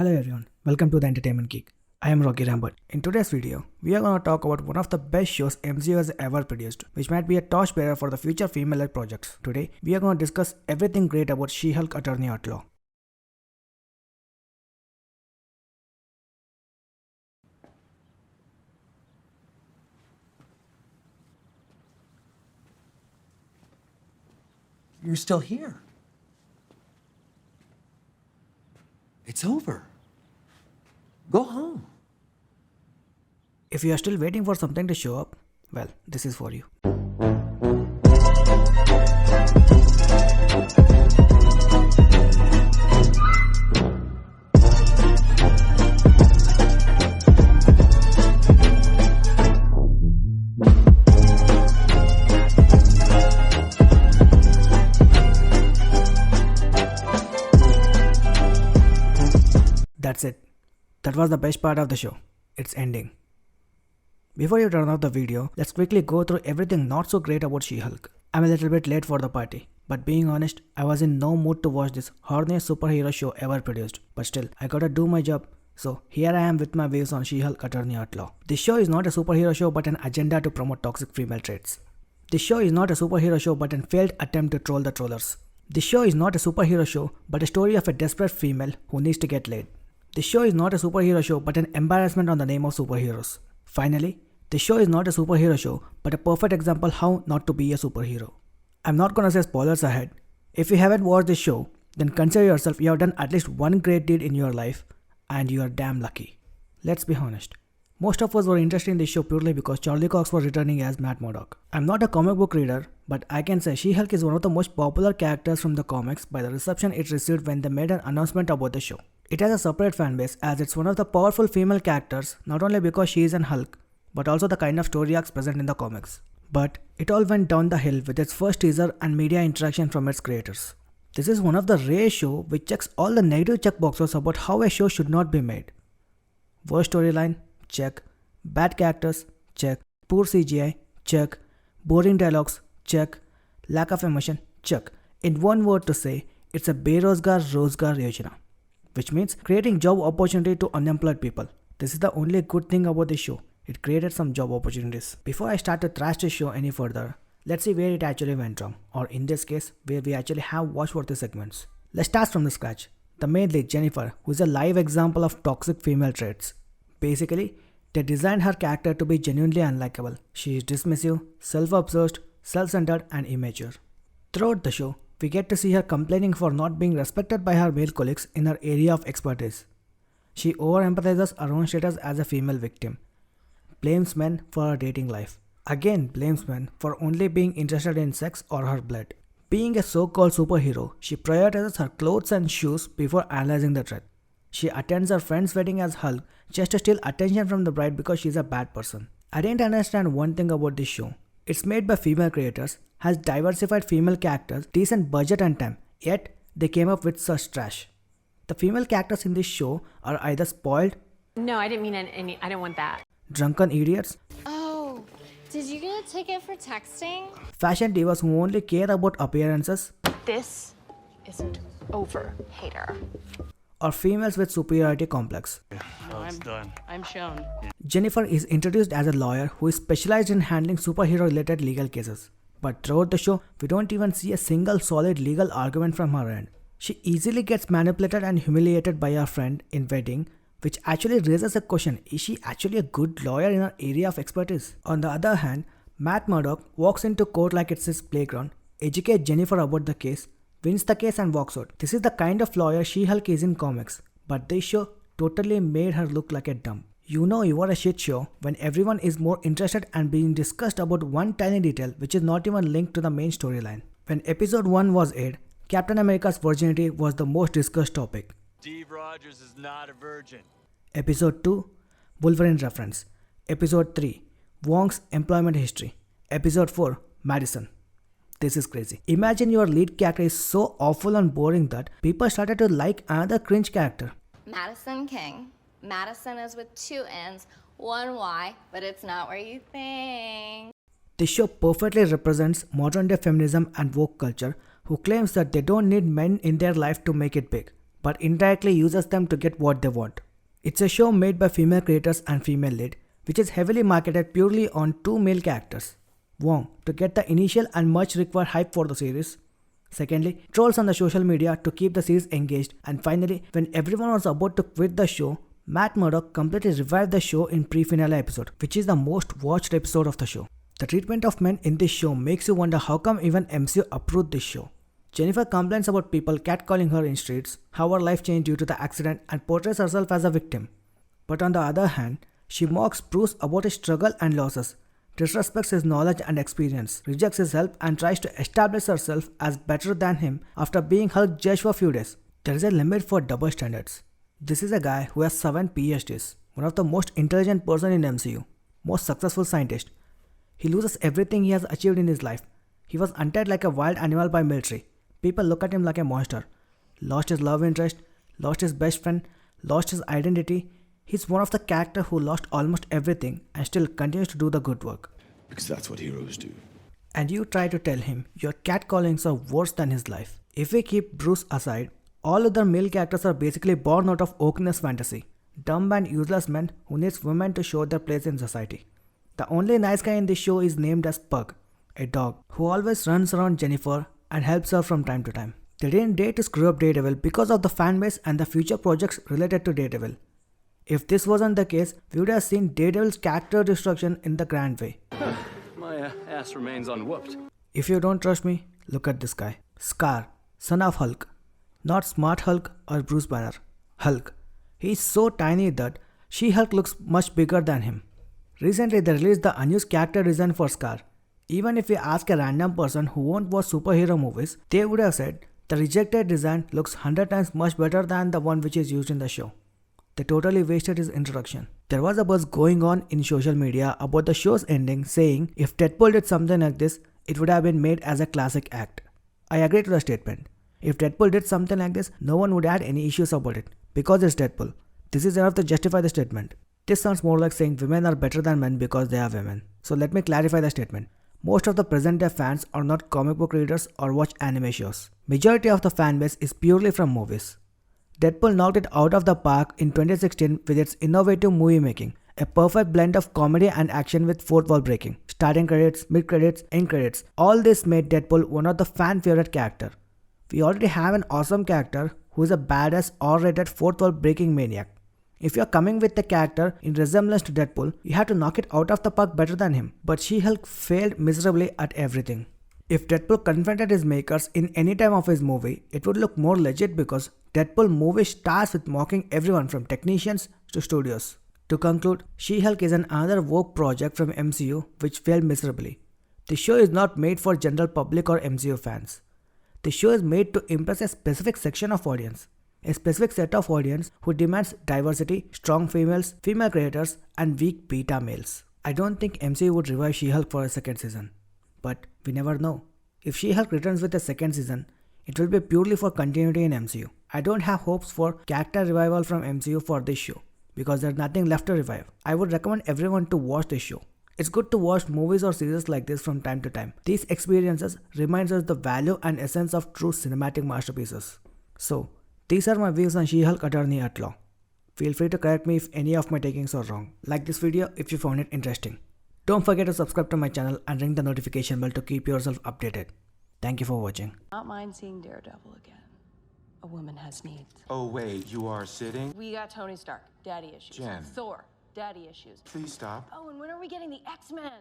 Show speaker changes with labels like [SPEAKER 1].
[SPEAKER 1] Hello everyone, welcome to the Entertainment Geek. I am Rocky Rambert. In today's video, we are going to talk about one of the best shows MCU has ever produced, which might be a torchbearer for the future female-led projects. Today, we are going to discuss everything great about She-Hulk Attorney at Law.
[SPEAKER 2] You're still here. It's over. Go home.
[SPEAKER 1] If you are still waiting for something to show up, well, this is for you. That's it. That was the best part of the show. It's ending. Before you turn off the video, let's quickly go through everything not so great about She-Hulk. I'm a little bit late for the party, but being honest, I was in no mood to watch this horniest superhero show ever produced. But still, I gotta do my job. So here I am with my views on She-Hulk Attorney at Law. This show is not a superhero show but an agenda to promote toxic female traits. This show is not a superhero show but a failed attempt to troll the trollers. This show is not a superhero show but a story of a desperate female who needs to get laid. This show is not a superhero show but an embarrassment on the name of superheroes. Finally, this show is not a superhero show but a perfect example how not to be a superhero. I'm not gonna say spoilers ahead. If you haven't watched this show, then consider yourself you have done at least one great deed in your life and you are damn lucky. Let's be honest. Most of us were interested in this show purely because Charlie Cox was returning as Matt Murdock. I'm not a comic book reader, but I can say She-Hulk is one of the most popular characters from the comics by the reception it received when they made an announcement about the show. It has a separate fanbase as it's one of the powerful female characters not only because she is an Hulk, but also the kind of story arcs present in the comics. But it all went down the hill with its first teaser and media interaction from its creators. This is one of the rare shows which checks all the negative checkboxes about how a show should not be made. Worst storyline? Check. Bad characters? Check. Poor CGI? Check. Boring dialogues? Check. Lack of emotion? Check. In one word to say, it's a Berozgar Rozgar Yojana, which means creating job opportunity to unemployed people. This is the only good thing about this show. It created some job opportunities. Before I start to thrash this show any further, let's see where it actually went wrong, or in this case, where we actually have watchworthy segments. Let's start from the scratch. The main lead, Jennifer, who is a live example of toxic female traits. Basically, they designed her character to be genuinely unlikable. She is dismissive, self-obsessed, self-centered, and immature. Throughout the show, we get to see her complaining for not being respected by her male colleagues in her area of expertise. She over-empathizes her own status as a female victim, blames men for her dating life, again blames men for only being interested in sex or her blood. Being a so-called superhero, she prioritizes her clothes and shoes before analyzing the threat. She attends her friend's wedding as Hulk just to steal attention from the bride because she's a bad person. I didn't understand one thing about this show. It's made by female creators, has diversified female characters, decent budget and time, yet they came up with such trash. The female characters in this show are either spoiled,
[SPEAKER 3] No, I didn't mean any. I don't want that.
[SPEAKER 1] drunken idiots,
[SPEAKER 4] Oh, did you get a ticket for texting?
[SPEAKER 1] fashion divas who only care about appearances,
[SPEAKER 3] This isn't over, hater.
[SPEAKER 1] or females with superiority complex.
[SPEAKER 5] I'm shown.
[SPEAKER 1] Jennifer is introduced as a lawyer who is specialized in handling superhero-related legal cases. But throughout the show, we don't even see a single solid legal argument from her end. She easily gets manipulated and humiliated by her friend in wedding, which actually raises a question, is she actually a good lawyer in her area of expertise? On the other hand, Matt Murdock walks into court like it's his playground, educates Jennifer about the case, wins the case and walks out. This is the kind of lawyer She-Hulk is in comics, but this show totally made her look like a dump. You know you are a shit show when everyone is more interested and being discussed about one tiny detail which is not even linked to the main storyline. When episode 1 was aired, Captain America's virginity was the most discussed topic.
[SPEAKER 6] Steve Rogers is not a virgin.
[SPEAKER 1] Episode 2, Wolverine reference. Episode 3, Wong's employment history. Episode 4, Madison. This is crazy. Imagine your lead character is so awful and boring that people started to like another cringe character.
[SPEAKER 4] Madison King. Madison is with 2 N's, 1 Y, but it's not where you think.
[SPEAKER 1] This show perfectly represents modern day feminism and woke culture who claims that they don't need men in their life to make it big. but indirectly uses them to get what they want. It's a show made by female creators and female lead, which is heavily marketed purely on two male characters. One, to get the initial and much required hype for the series. Secondly, trolls on the social media to keep the series engaged. And finally, when everyone was about to quit the show, Matt Murdock completely revived the show in pre-finale episode, which is the most watched episode of the show. The treatment of men in this show makes you wonder how come even MCU approved this show. Jennifer complains about people catcalling her in streets, how her life changed due to the accident and portrays herself as a victim. But on the other hand, she mocks Bruce about his struggle and losses, disrespects his knowledge and experience, rejects his help and tries to establish herself as better than him after being Hulk judge for a few days. There is a limit for double standards. This is a guy who has 7 PhDs, one of the most intelligent person in MCU, most successful scientist. He loses everything he has achieved in his life. He was hunted like a wild animal by military. People look at him like a monster. Lost his love interest, lost his best friend, lost his identity. He's one of the characters who lost almost everything and still continues to do the good work.
[SPEAKER 7] Because that's what heroes do.
[SPEAKER 1] And you try to tell him your catcallings are worse than his life. If we keep Bruce aside, all other male characters are basically born out of Oakness fantasy. Dumb and useless men who needs women to show their place in society. The only nice guy in this show is named as Pug, a dog who always runs around Jennifer and helps her from time to time. They didn't dare to screw up Daredevil because of the fanbase and the future projects related to Daredevil. If this wasn't the case, we would have seen Daredevil's character destruction in the grand way.
[SPEAKER 8] My ass remains unwhooped.
[SPEAKER 1] If you don't trust me, look at this guy. Scar, son of Hulk. Not Smart Hulk or Bruce Banner. Hulk. He is so tiny that She-Hulk looks much bigger than him. Recently they released the unused character design for Scar. Even if we ask a random person who won't watch superhero movies, they would have said the rejected design looks 100 times much better than the one which is used in the show. They totally wasted his introduction. There was a buzz going on in social media about the show's ending saying if Deadpool did something like this, it would have been made as a classic act. I agree to the statement. If Deadpool did something like this, no one would have any issues about it. Because it's Deadpool. This is enough to justify the statement. This sounds more like saying women are better than men because they are women. So let me clarify the statement. Most of the present day fans are not comic book readers or watch anime shows. Majority of the fan base is purely from movies. Deadpool knocked it out of the park in 2016 with its innovative movie making. A perfect blend of comedy and action with fourth wall breaking. Starting credits, mid credits, end credits. All this made Deadpool one of the fan favorite character. We already have an awesome character who is a badass R-rated fourth wall breaking maniac. If you are coming with a character in resemblance to Deadpool, you have to knock it out of the park better than him. But She-Hulk failed miserably at everything. If Deadpool confronted his makers in any time of his movie, it would look more legit because Deadpool movie starts with mocking everyone from technicians to studios. To conclude, She-Hulk is another woke project from MCU which failed miserably. The show is not made for general public or MCU fans. The show is made to impress a specific section of audience. A specific set of audience who demands diversity, strong females, female creators, and weak beta males. I don't think MCU would revive She-Hulk for a second season. But we never know. If She-Hulk returns with a second season, it will be purely for continuity in MCU. I don't have hopes for character revival from MCU for this show because there's nothing left to revive. I would recommend everyone to watch this show. It's good to watch movies or series like this from time to time. These experiences reminds us the value and essence of true cinematic masterpieces. So, these are my views on She-Hulk Attorney at Law. Feel free to correct me if any of my takings are wrong. Like this video if you found it interesting. Don't forget to subscribe to my channel and ring the notification bell to keep yourself updated. Thank you for watching.
[SPEAKER 5] Not mind seeing Daredevil again. A woman has needs.
[SPEAKER 9] Oh, wait, you are sitting?
[SPEAKER 5] We got Tony Stark, daddy issues.
[SPEAKER 9] Jen.
[SPEAKER 5] Thor, daddy issues.
[SPEAKER 9] Please stop.
[SPEAKER 5] Oh, and when are we getting the X-Men?